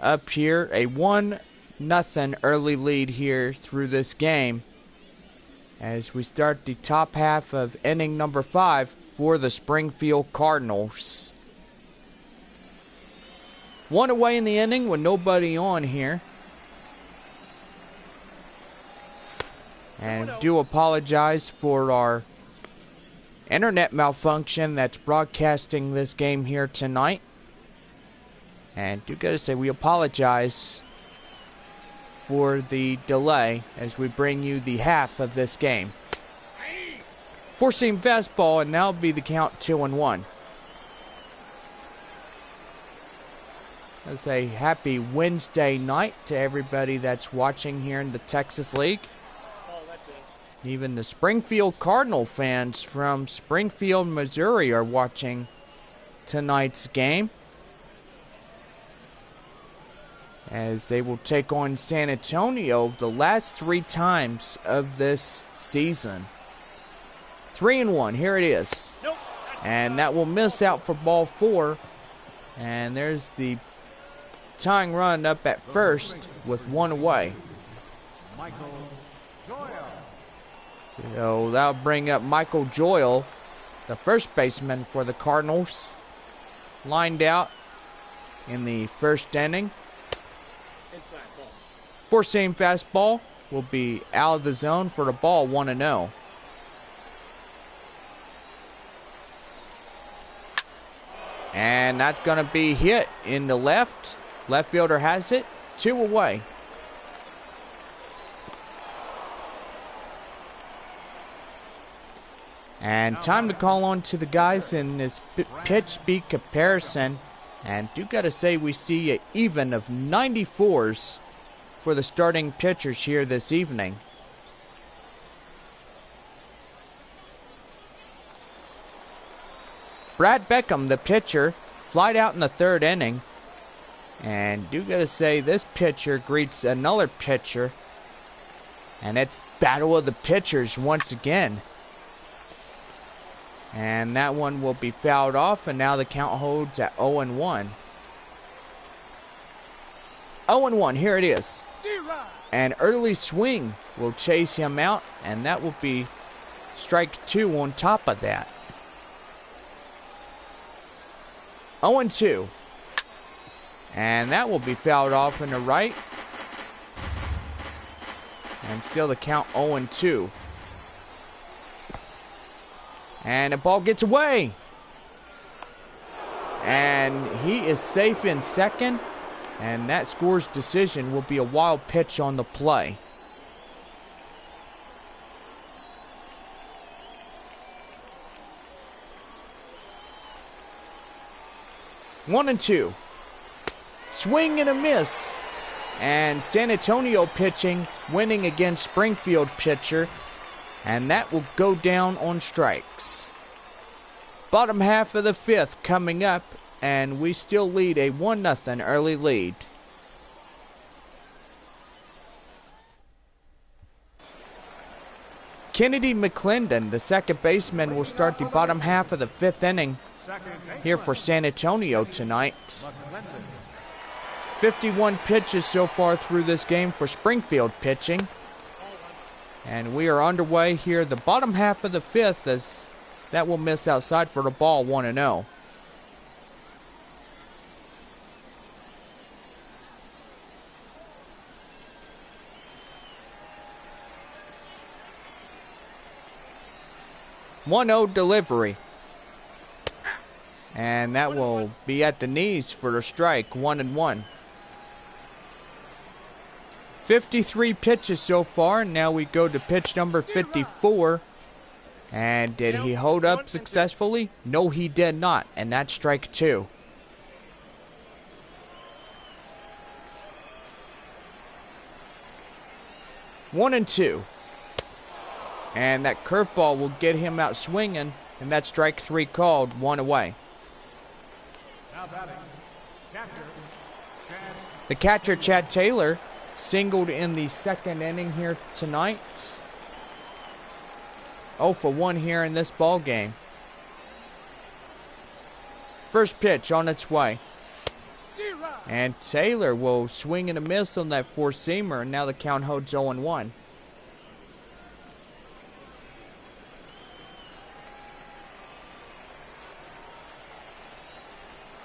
up here. A 1-0 early lead here through this game as we start the top half of inning number 5 for the Springfield Cardinals. 1 away in the inning with nobody on here. And do apologize for our internet malfunction that's broadcasting this game here tonight. And do gotta say we apologize for the delay as we bring you the half of this game. Four-seam fastball, and now be the count 2-1. I say happy Wednesday night to everybody that's watching here in the Texas League. Even the Springfield Cardinal fans from Springfield, Missouri are watching tonight's game, as they will take on San Antonio the last 3 times of this season. 3-1, here it is. Nope. And that will miss out for ball 4. And there's the tying run up at first with 1 away. So that'll bring up Michael Joyle, the first baseman for the Cardinals, lined out in the first inning. Four-seam fastball will be out of the zone for the ball, 1-0. And that's going to be hit in the left. Left fielder has it, 2 away. And time to call on to the guys in this pitch speed comparison. And do gotta say we see an even of 94s for the starting pitchers here this evening. Brad Beckham, the pitcher, flied out in the 3rd inning. And do gotta say this pitcher greets another pitcher. And it's battle of the pitchers once again. And that one will be fouled off, and now the count holds at 0-1. 0-1, here it is. An early swing will chase him out, and that will be strike 2 on top of that. 0-2. And that will be fouled off in the right. And still the count 0-2. And the ball gets away. And he is safe in second. And that score's decision will be a wild pitch on the play. One and two. Swing and a miss. And San Antonio pitching, winning against Springfield pitcher. And that will go down on strikes. Bottom half of the 5th coming up, and we still lead a 1-0 early lead. Kennedy McClendon, the second baseman, will start the bottom half of the 5th inning here for San Antonio tonight. 51 pitches so far through this game for Springfield pitching. And we are underway here, the bottom half of the 5th, as that will miss outside for the ball, 1-0. (1-0) delivery. And that will be at the knees for the strike, 1-1. 53 pitches so far. Now we go to pitch number 54. And did he hold up successfully? No, he did not. And that's strike 2. One and two. And that curveball will get him out swinging. And that's strike 3 called, 1 away. The catcher, Chad Taylor, singled in the 2nd inning here tonight. 0 for 1 here in this ball game. First pitch on its way. And Taylor will swing and a miss on that four-seamer, and now the count holds 0-1.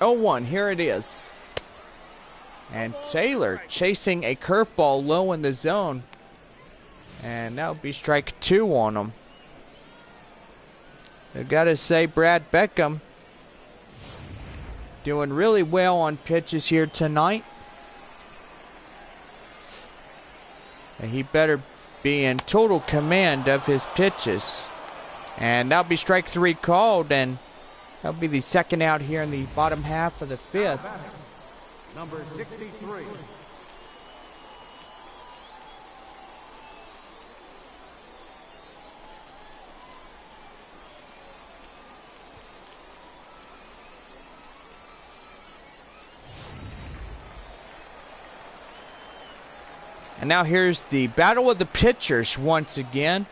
0-1, here it is. And Taylor chasing a curveball low in the zone. And that would be strike 2 on him. I've got to say, Brad Beckham doing really well on pitches here tonight. And he better be in total command of his pitches. And that'll be strike 3 called, and that'll be the second out here in the bottom half of the fifth. Number 63. And now here's the battle of the pitchers once again.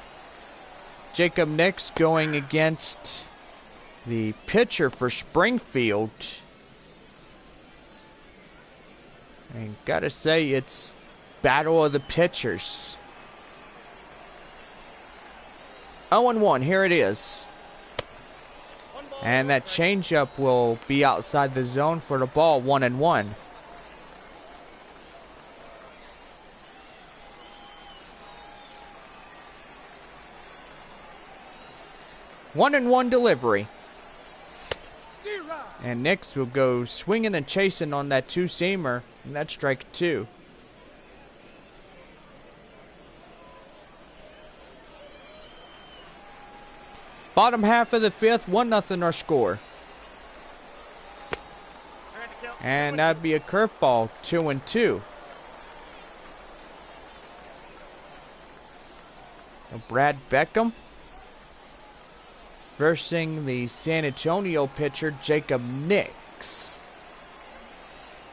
Jacob Nix going against the pitcher for Springfield. And gotta say, it's battle of the pitchers. 0-1, here it is. And that changeup will be outside the zone for the ball, 1-1. One and one delivery. And Nix will go swinging and chasing on that two-seamer, and that's strike 2. Bottom half of the fifth, 1-0 our score. And that'd be a curveball, 2-2. Brad Beckham versing the San Antonio pitcher, Jacob Nix.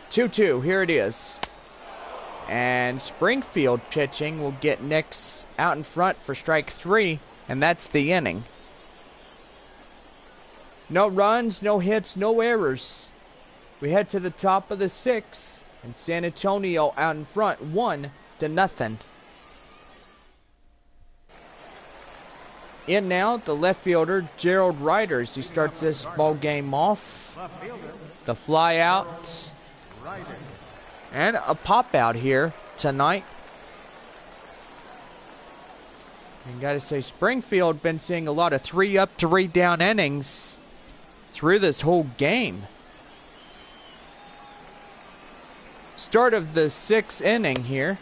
2-2, here it is. And Springfield pitching will get Nix out in front for strike 3, and that's the inning. No runs, no hits, no errors. We head to the top of the 6th, and San Antonio out in front, 1-0. In now, the left fielder, Gerald Riders. He starts this ball game off. The fly out. And a pop out here tonight. And gotta say, Springfield been seeing a lot of 3-up, 3-down innings through this whole game. Start of the 6th inning here.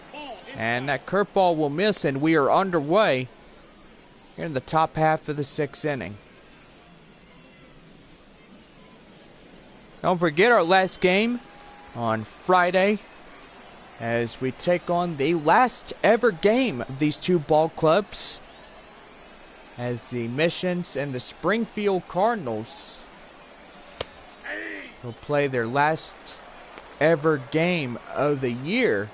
And that curveball will miss, and we are underway here in the top half of the 6th inning. Don't forget our last game on Friday as we take on the last ever game of these two ball clubs as the Missions and the Springfield Cardinals will play their last ever game of the year.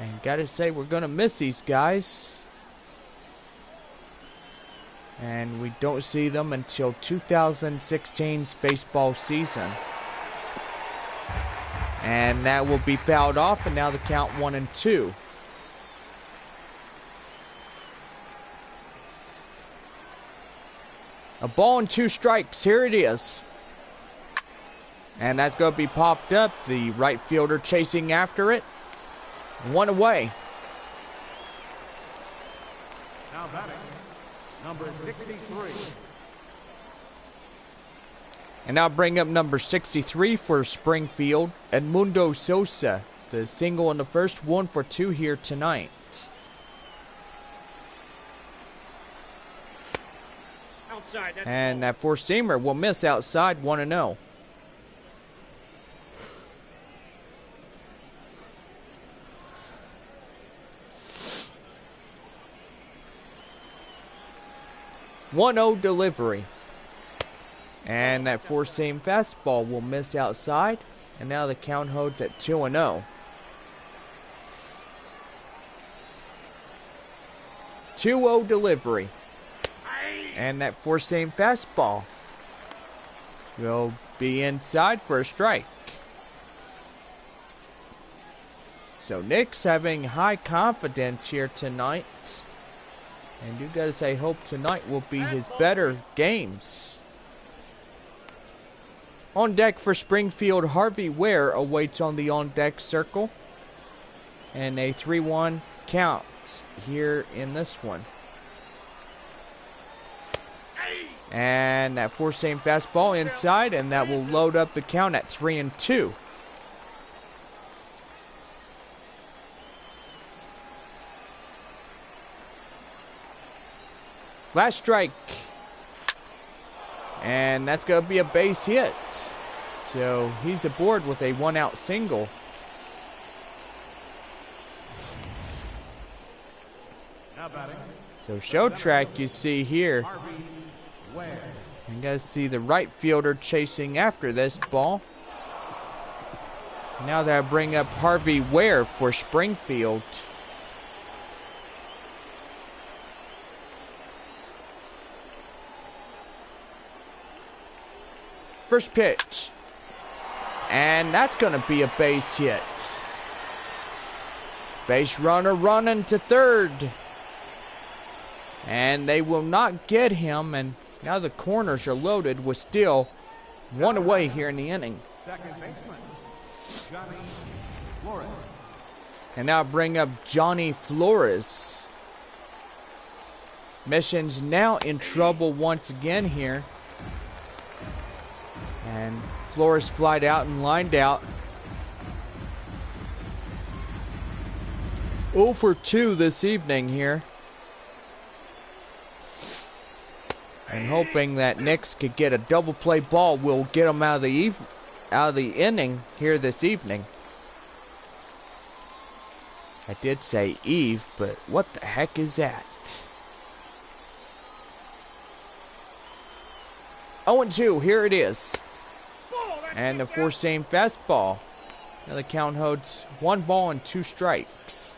And gotta say, we're gonna miss these guys. And we don't see them until 2016's baseball season. And that will be fouled off, and now the count 1-2. A ball and 2 strikes. Here it is. And that's going to be popped up. The right fielder chasing after it. 1 away. Now batting, number 63. And now bring up number 63 for Springfield, Edmundo Sosa. The single in the first, 1 for 2 here tonight. Outside, And that four-seamer will miss outside, 1-0. One-0 delivery. And that four-seam fastball will miss outside. And now the count holds at 2-0. 2-0 delivery. And that four-seam fastball will be inside for a strike. So Nick's having high confidence here tonight. And you guys, I hope tonight will be his better games. On deck for Springfield, Harvey Ware awaits on the on-deck circle. And a 3-1 count here in this one. And that four-seam fastball inside, and that will load up the count at 3-2. Last strike. And that's going to be a base hit. So he's aboard with a one-out single. So show track you see here. You guys see the right fielder chasing after this ball. Now that I bring up Harvey Ware for Springfield. First pitch. And that's going to be a base hit. Base runner running to third. And they will not get him, and now the corners are loaded with still one away here in the inning. Second baseman, Johnny Flores. And now bring up Johnny Flores. Mission's now in trouble once again here. And Flores flied out and lined out. 0 for 2 this evening here. And hoping that Nix could get a double play ball will get him out of the inning here this evening. I did say Eve, but what the heck is that? 0-2, here it is. And the four-seam fastball. Now the count holds 1 ball and 2 strikes.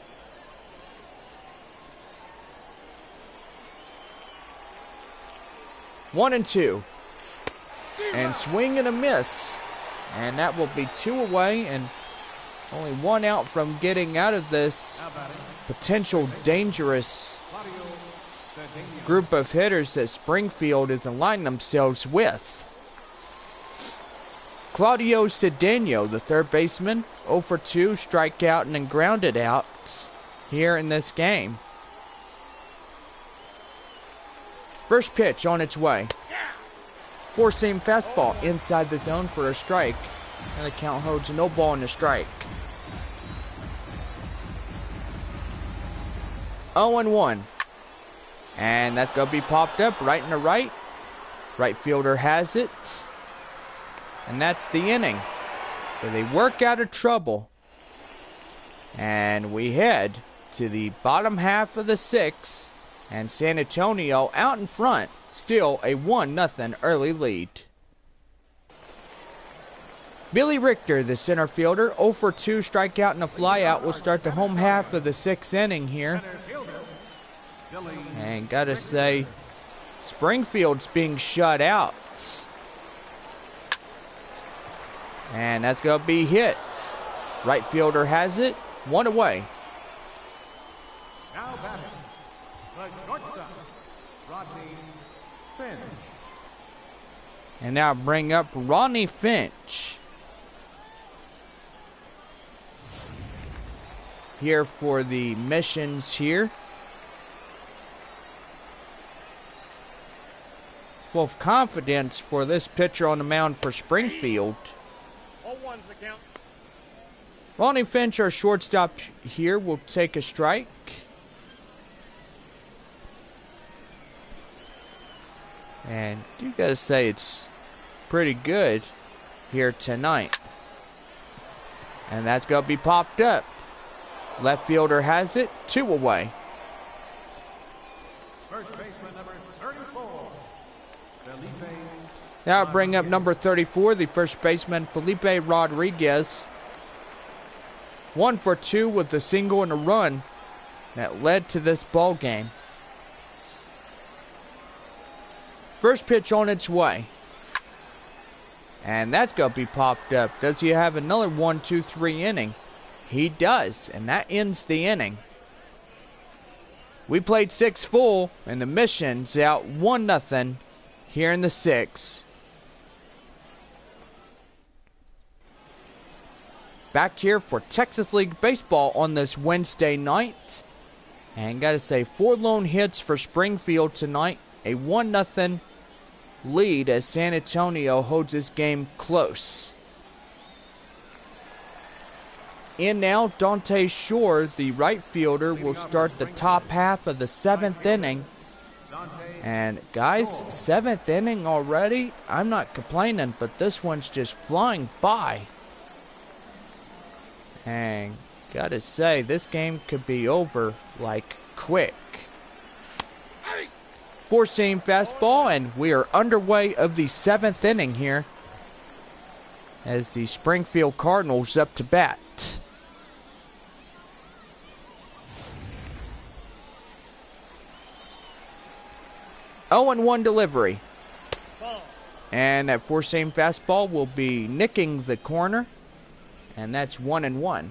One and 2. And swing and a miss. And that will be 2 away and only 1 out from getting out of this potential dangerous group of hitters that Springfield is aligning themselves with. Claudio Cedeno, the third baseman, 0 for 2, strikeout and then grounded out here in this game. First pitch on its way. Four-seam fastball inside the zone for a strike. And the count holds no ball and a strike. 0-1. And that's going to be popped up right in the right. Right fielder has it. And that's the inning. So they work out of trouble. And we head to the bottom half of the 6th. And San Antonio out in front. Still a 1-0 early lead. Billy Richter, the center fielder, 0 for 2, strikeout and a flyout, will start the home half of the 6th inning here. And gotta say, Springfield's being shut out. And that's gonna be hit. Right fielder has it, 1 away. Now batting, the shortstop, Rodney Finch. And now bring up Ronnie Finch. Here for the Missions here. Full of confidence for this pitcher on the mound for Springfield. 0-1's the count. Ronnie Finch, our shortstop here, will take a strike. And you gotta say it's pretty good here tonight. And that's gonna be popped up. Left fielder has it, 2 away. First baseman number 34, Felipe. Now I bring up number 34, the first baseman, Felipe Rodriguez. 1 for 2 with a single and a run that led to this ball game. First pitch on its way. And that's going to be popped up. Does he have another 1, 2, 3 inning? He does, and that ends the inning. We played 6 full, and the Mission's out 1-0 here in the 6th. Back here for Texas League Baseball on this Wednesday night. And gotta say, 4 lone hits for Springfield tonight. A 1-0 lead as San Antonio holds this game close. In now, Dante Shore, the right fielder, will start the top half of the 7th inning. And guys, 7th inning already? I'm not complaining, but this one's just flying by. And gotta say, this game could be over like quick. 4-seam fastball, and we are underway of the 7th inning here as the Springfield Cardinals up to bat. Oh, and 1 delivery. And that 4-seam fastball will be nicking the corner. And that's 1-1.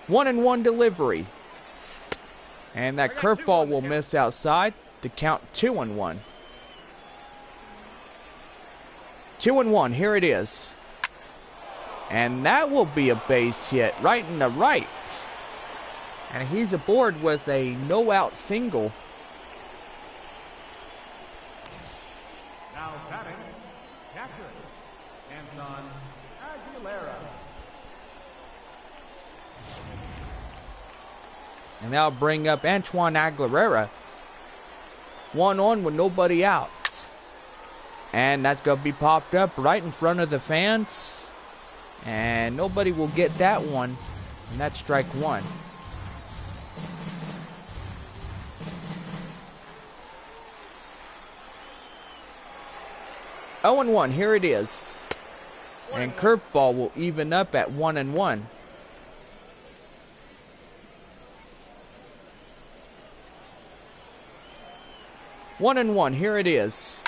1-1 delivery. And that curveball will miss outside to count 2-1. 2-1, here it is. And that will be a base hit right in the right. And he's aboard with a no-out single. Now batting, catcher, Anton Aguilera. And that'll bring up Antoine Aguilera. 1 on with nobody out. And that's going to be popped up right in front of the fans. And nobody will get that one. And that's strike 1. Oh, and 1, here it is. And curveball will even up at 1-1. One and one, here it is.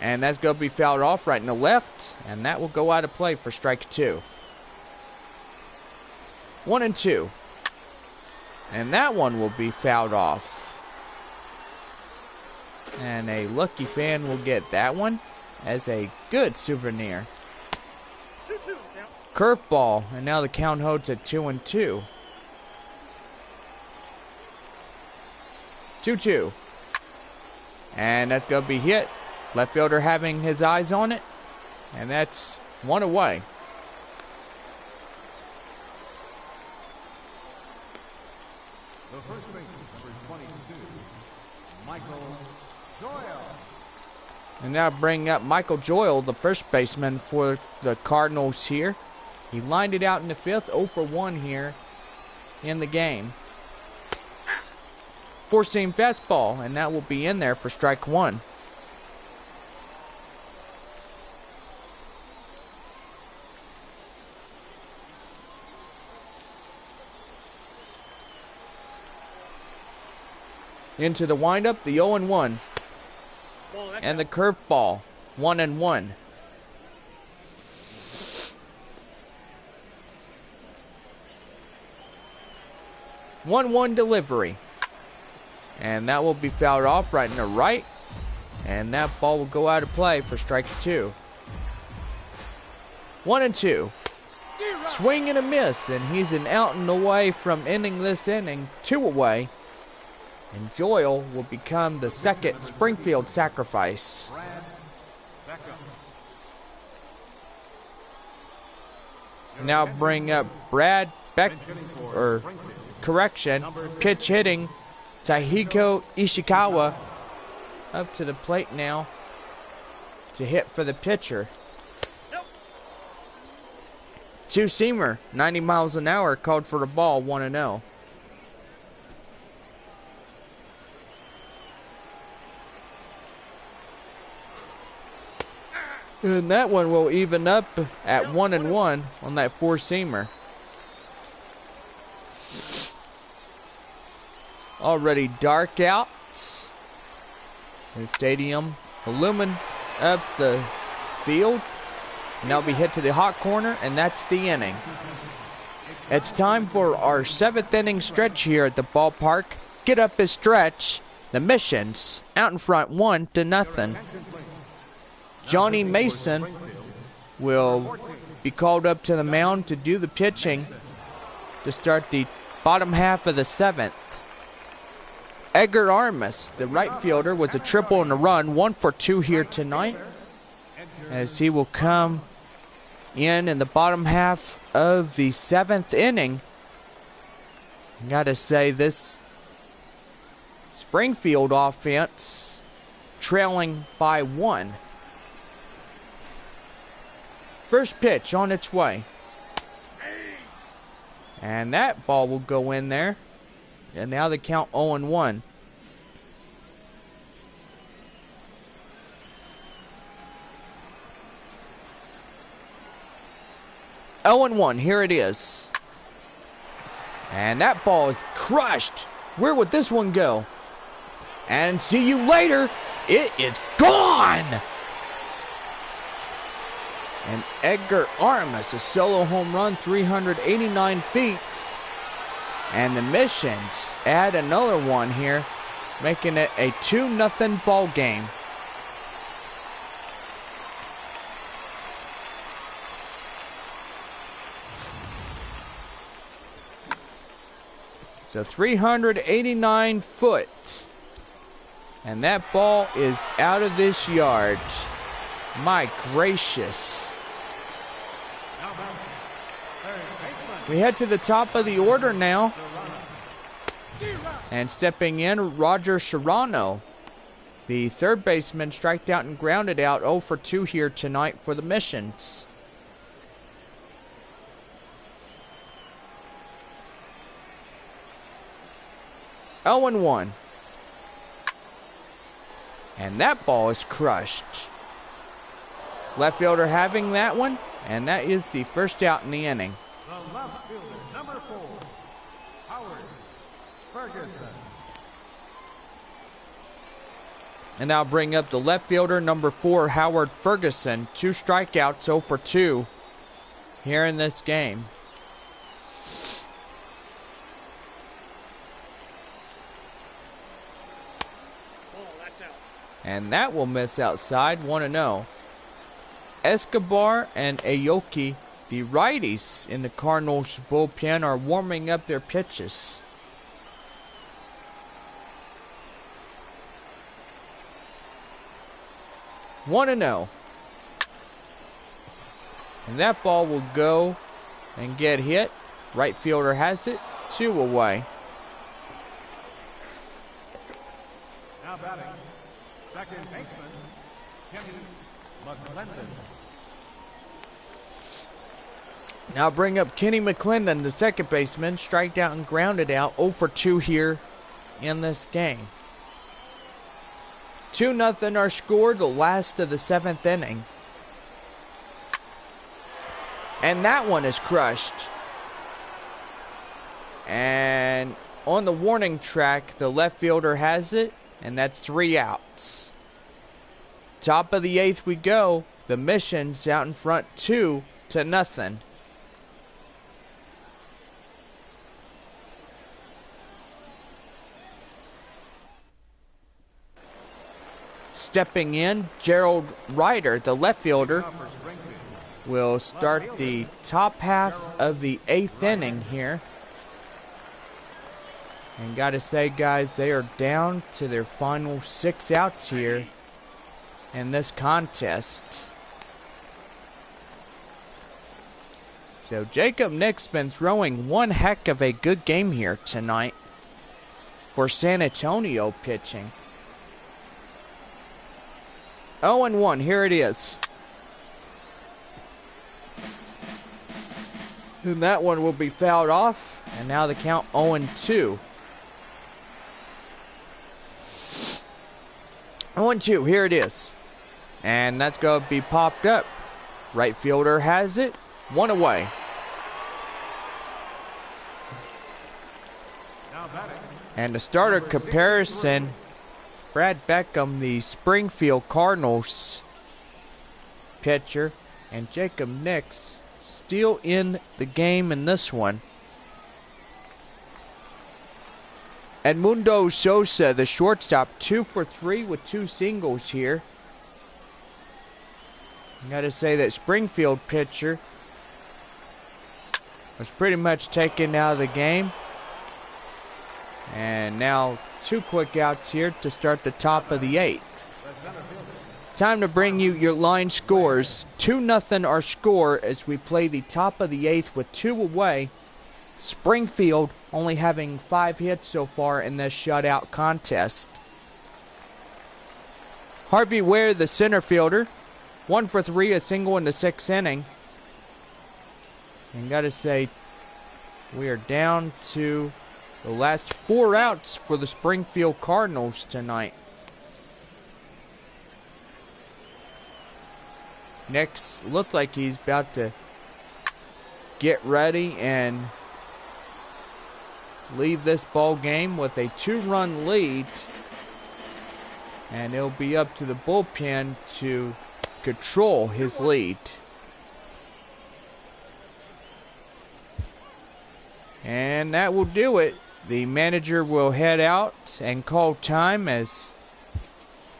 And that's going to be fouled off right in the left. And that will go out of play for strike 2. 1-2. And that one will be fouled off. And a lucky fan will get that one as a good souvenir. Curveball. And now the count holds at 2-2. 2-2. And that's going to be hit. Left fielder having his eyes on it. And that's one away. The first baseman, number 22, Michael Doyle. And now bring up Michael Doyle, the first baseman for the Cardinals here. He lined it out in the fifth, 0 for 1 here in the game. Four-seam fastball, and that will be in there for strike 1. Into the windup, the 0-1. And the curveball, 1-1. One delivery. And that will be fouled off right in the right. And that ball will go out of play for strike 2. 1-2. Swing and a miss. And he's an out and away from ending this inning. 2 away. And Doyle will become the second Springfield sacrifice. Now bring up Brad Beck, or correction, pitch hitting Tahiko Ishikawa up to the plate now to hit for the pitcher. Two-seamer, 90 miles an hour, called for the ball, 1-0. And that one will even up at 1-1 on that four-seamer. Already dark out. The stadium illumined up the field. And that'll be hit to the hot corner, and that's the inning. It's time for our 7th inning stretch here at the ballpark. Get up a stretch. The Missions out in front 1-0. Johnny Mason will be called up to the mound to do the pitching to start the bottom half of the 7th. Edgar Armas, the right fielder, was a triple and a run, 1 for 2 here tonight, as he will come in the bottom half of the 7th inning. Gotta say, this Springfield offense trailing by 1. First pitch on its way. And that ball will go in there. And now the count 0-1. Here it is. And that ball is crushed. Where would this one go? And see you later. It is gone. And Edgar Armas, a solo home run, 389 feet. And the Missions add another one here, making it a 2-0 ball game. So 389 foot. And that ball is out of this yard. My gracious. We head to the top of the order now. And stepping in, Roger Serrano. The third baseman striked out and grounded out, 0 for 2 here tonight for the Missions. Oh and 1. And that ball is crushed. Left fielder having that one, and that is the first out in the inning. The left fielder, number 4, Howard Ferguson. And now bring up the left fielder, number 4, Howard Ferguson. 2 strikeouts, 0 for 2 here in this game. And that will miss outside, 1-0. Escobar and Aoki, the righties in the Cardinals bullpen, are warming up their pitches. One and that ball will go and get hit. Right fielder has it, 2 away. Now batting, second baseman, Kenny McClendon. Now bring up Kenny McClendon, the second baseman, striked out and grounded out, 0 for 2 here in this game. 2-0 our score, the last of the 7th inning. And that one is crushed. And on the warning track, the left fielder has it, and that's 3 outs. Top of the 8th we go. The Missions out in front 2-0. Stepping in, Gerald Ryder, the left fielder, will start the top half of the 8th inning here. And gotta say, guys, they are down to their final 6 outs here in this contest. So Jacob Nick's been throwing one heck of a good game here tonight for San Antonio pitching. 0-1, here it is. And that one will be fouled off, and now the count 0-2. 0-2, here it is. And that's going to be popped up. Right fielder has it, 1 away. Now batting, And the starter comparison, Brad Beckham, the Springfield Cardinals pitcher, and Jacob Nix still in the game in this one. Edmundo Sosa, the shortstop, 2 for 3 with 2 singles here. I gotta say that Springfield pitcher was pretty much taken out of the game. And now 2 quick outs here to start the top of the 8th. Time to bring you your line scores. 2-0 our score as we play the top of the 8th with 2 away. Springfield only having 5 hits so far in this shutout contest. Harvey Ware, the center fielder, 1 for 3, a single in the 6th inning. And gotta say, we are down to the last 4 outs for the Springfield Cardinals tonight. Next, looked like he's about to get ready and leave this ball game with a 2-run lead. And it'll be up to the bullpen to control his lead. And that will do it. The manager will head out and call time as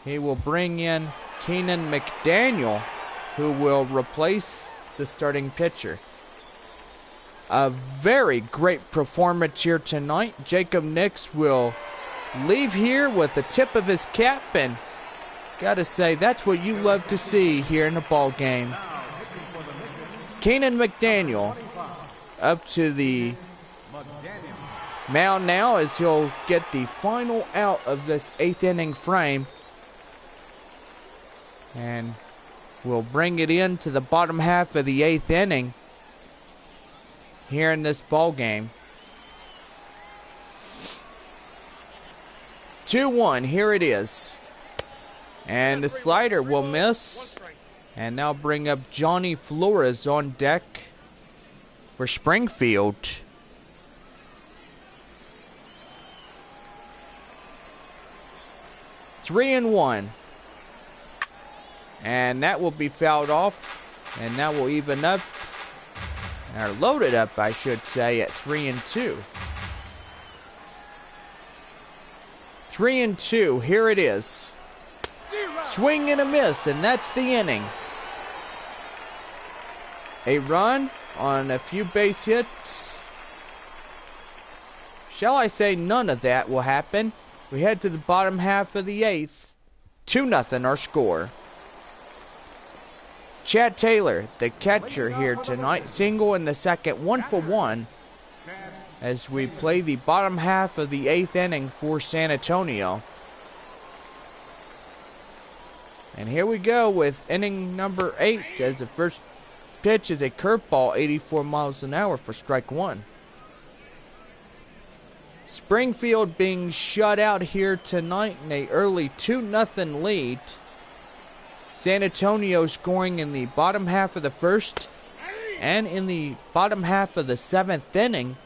he will bring in Keenan McDaniel, who will replace the starting pitcher. A very great performance here tonight. Jacob Nix will leave here with the tip of his cap, and gotta say, that's what you love to see here in a ball game. Keenan McDaniel up to the mound now as he'll get the final out of this 8th inning frame. And we'll bring it into the bottom half of the 8th inning here in this ball game. 2-1, here it is. And the slider will miss. And now bring up Johnny Flores on deck for Springfield. Three and 1. And that will be fouled off. And that will even up, or loaded up, I should say, at 3 and 2. 3 and 2, here it is. Swing and a miss, and that's the inning. A run on a few base hits. Shall I say none of that will happen? We head to the bottom half of the 8th. 2-0 our score. Chad Taylor, the catcher here tonight, single in the 2nd, 1 for 1, as we play the bottom half of the 8th inning for San Antonio. And here we go with inning number 8, as the first pitch is a curveball, 84 miles an hour for strike 1. Springfield being shut out here tonight in a early 2-0 lead. San Antonio scoring in the bottom half of the 1st and in the bottom half of the 7th inning.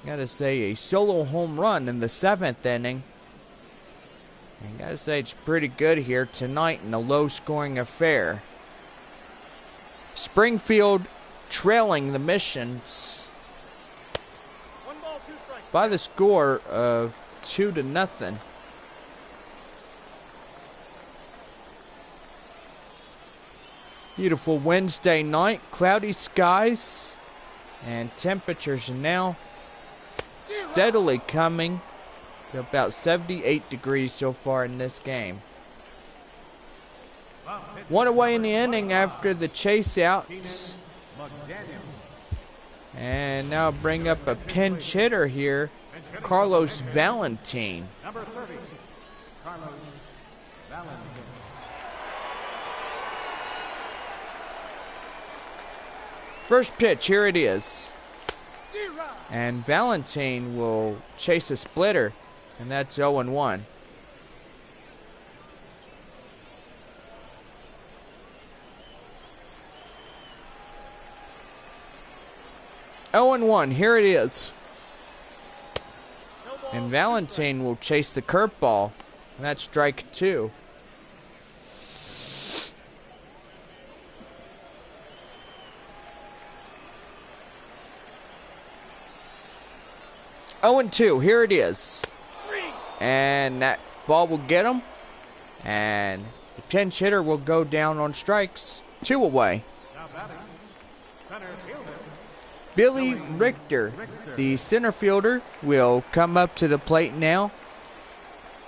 Gotta say, a solo home run in the 7th inning. And gotta say, it's pretty good here tonight in a low-scoring affair. Springfield trailing the Missions by the score of 2-0. Beautiful Wednesday night, cloudy skies, and temperatures are now steadily coming to about 78 degrees so far in this game. One away in the inning after the chase out. And now bring up a pinch hitter here, Carlos Valentin. Number 30, Carlos Valentin. First pitch, here it is. And Valentin will chase a splitter, and that's 0-1. Oh and 1, here it is. And Valentine will chase the curveball. And that's strike 2. Oh and 2, here it is. And that ball will get him. And the pinch hitter will go down on strikes. 2 away. Billy Richter, the center fielder, will come up to the plate now.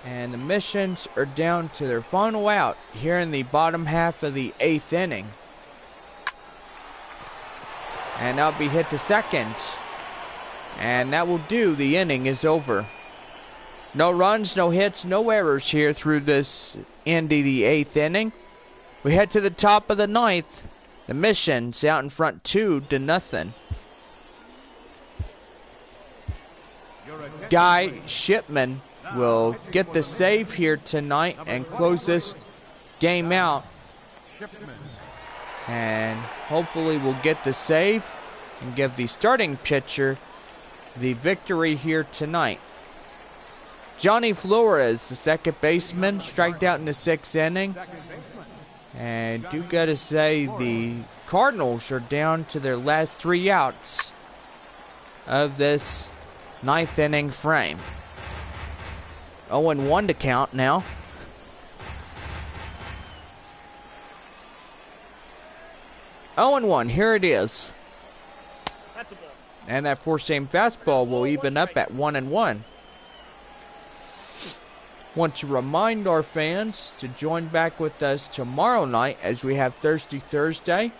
And the Missions are down to their final out here in the bottom half of the 8th inning. And that'll be hit to second. And that will do. The inning is over. No runs, no hits, no errors here through this end of the 8th inning. We head to the top of the 9th. The Missions out in front 2-0. Guy Shipman will get the save here tonight and close this game out. And hopefully we'll get the save and give the starting pitcher the victory here tonight. Johnny Flores, the second baseman, striked out in the 6th inning. And do gotta say the Cardinals are down to their last 3 outs of this 9th inning frame. 0-1 to count now. Oh and 1, here it is. That's a ball. And that 4-seam fastball will even up at 1-1. Want to remind our fans to join back with us tomorrow night as we have Thirsty Thursday.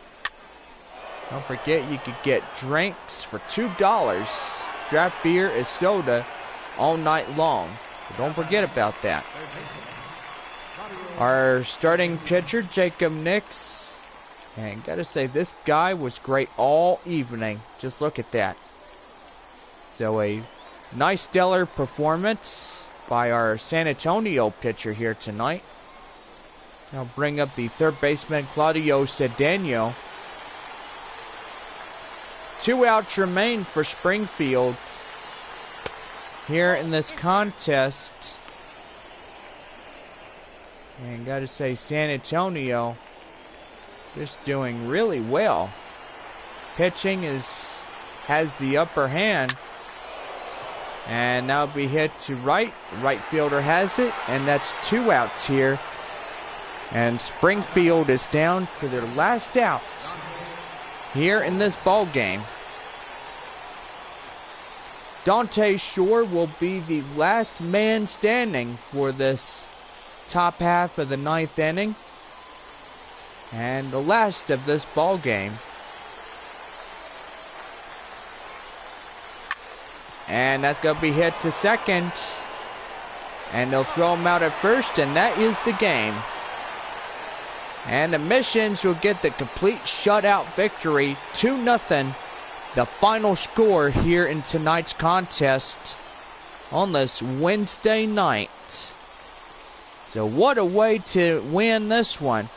Don't forget you could get drinks for $2. Draft beer and soda all night long. So don't forget about that. Our starting pitcher, Jacob Nix. And gotta say, this guy was great all evening. Just look at that. So a nice stellar performance by our San Antonio pitcher here tonight. Now bring up the third baseman, Claudio Cedeno. 2 outs remain for Springfield here in this contest. And gotta say, San Antonio just doing really well. Pitching has the upper hand. And now it'll be hit to right. The right fielder has it, and that's 2 outs here. And Springfield is down to their last out here in this ball game. Dante Shore will be the last man standing for this top half of the 9th inning. And the last of this ball game. And that's going to be hit to second. And they'll throw him out at first, and that is the game. And the Missions will get the complete shutout victory, 2-0. The final score here in tonight's contest on this Wednesday night. So what a way to win this one.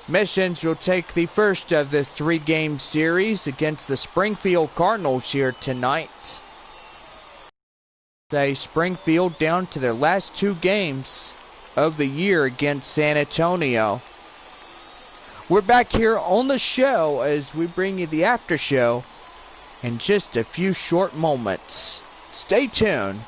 Missions will take the first of this 3-game series against the Springfield Cardinals here tonight. Springfield down to their last 2 games of the year against San Antonio. We're back here on the show as we bring you the after show in just a few short moments. Stay tuned.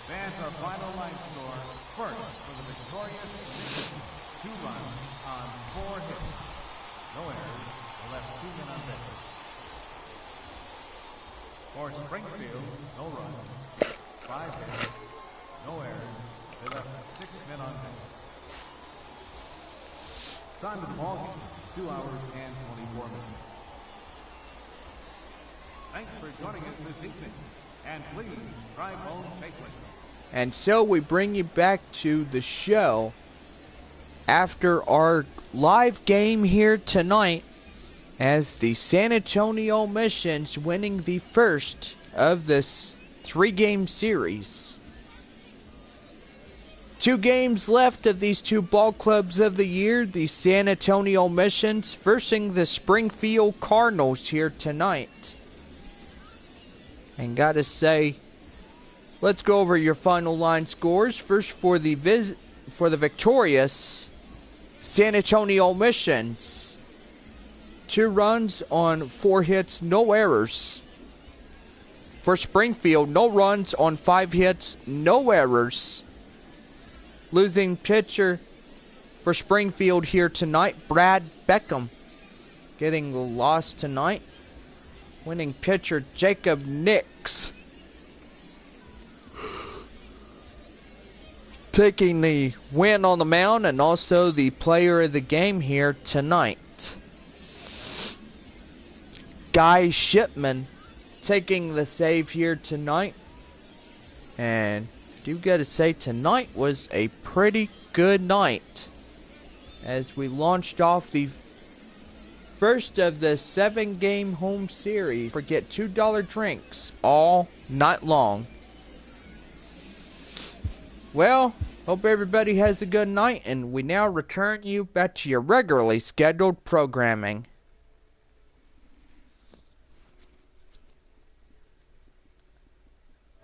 Fans, our final line score. First, for the victorious Missions, 2 runs on 4 hits. No errors, left 2 men on base. For Springfield, no runs, 5 hits, no errors, they left 6 men on base. Time of the ball game, 2 hours and 24 minutes. Thanks for joining us this evening, and please drive home safely. And so we bring you back to the show after our live game here tonight as the San Antonio Missions winning the first of this 3-game series. 2 games left of these 2 ball clubs of the year. The San Antonio Missions versus the Springfield Cardinals here tonight. And gotta say, let's go over your final line scores. First for the victorious San Antonio Missions. 2 runs on 4 hits, no errors. For Springfield, no runs on 5 hits, no errors. Losing pitcher for Springfield here tonight, Brad Beckham, getting the loss tonight. Winning pitcher, Jacob Nix, taking the win on the mound and also the player of the game here tonight. Guy Shipman taking the save here tonight. And do gotta say, tonight was a pretty good night as we launched off the first of the 7-game home series. Forget $2 drinks all night long. Well, hope everybody has a good night, and we now return you back to your regularly scheduled programming.